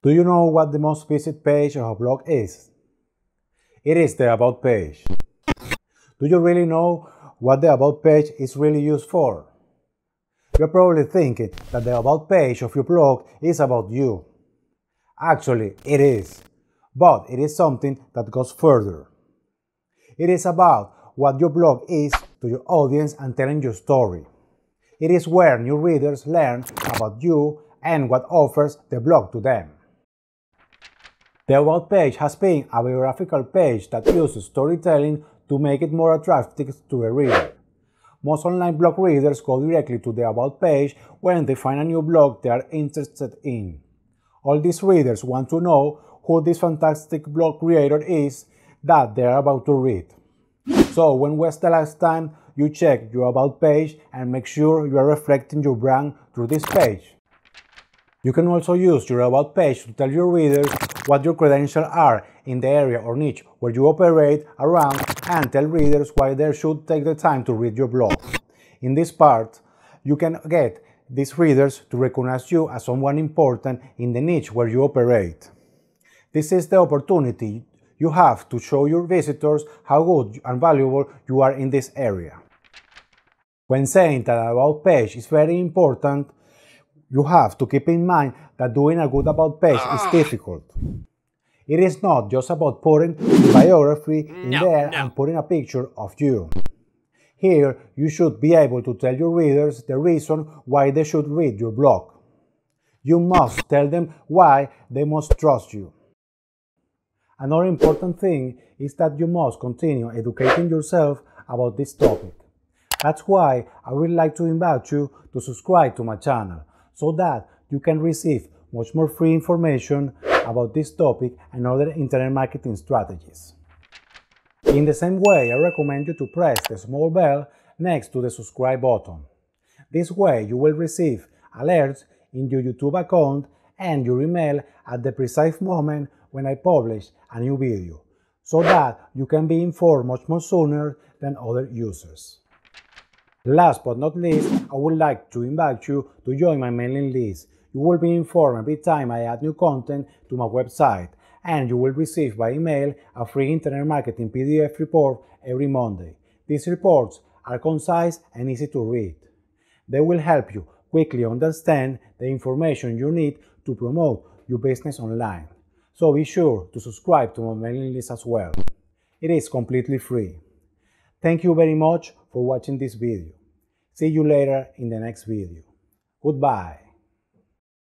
Do you know what the most visited page of a blog is? It is the About page. Do you really know what the About page is really used for? You're probably thinking that the About page of your blog is about you. Actually, it is. But it is something that goes further. It is about what your blog is to your audience and telling your story. It is where new readers learn about you and what offers the blog to them. The About page has been a biographical page that uses storytelling to make it more attractive to the reader. Most online blog readers go directly to the About page when they find a new blog they are interested in. All these readers want to know who this fantastic blog creator is that they are about to read. So when was the last time you checked your About page and make sure you are reflecting your brand through this page? You can also use your About page to tell your readers what your credentials are in the area or niche where you operate around and tell readers why they should take the time to read your blog. In this part, you can get these readers to recognize you as someone important in the niche where you operate. This is the opportunity you have to show your visitors how good and valuable you are in this area. When saying that an About page is very important, you have to keep in mind that doing a good About page is difficult. It is not just about putting the biography in there and putting a picture of you. Here, you should be able to tell your readers the reason why they should read your blog. You must tell them why they must trust you. Another important thing is that you must continue educating yourself about this topic. That's why I would like to invite you to subscribe to my channel, so that you can receive much more free information about this topic and other internet marketing strategies. In the same way, I recommend you to press the small bell next to the subscribe button. This way you will receive alerts in your YouTube account and your email at the precise moment when I publish a new video, so that you can be informed much more sooner than other users. Last but not least, I would like to invite you to join my mailing list. You will be informed every time I add new content to my website, and you will receive by email a free internet marketing PDF report every Monday. These reports are concise and easy to read. They will help you quickly understand the information you need to promote your business online. So be sure to subscribe to my mailing list as well. It is completely free. Thank you very much for watching this video. See you later in the next video. Goodbye.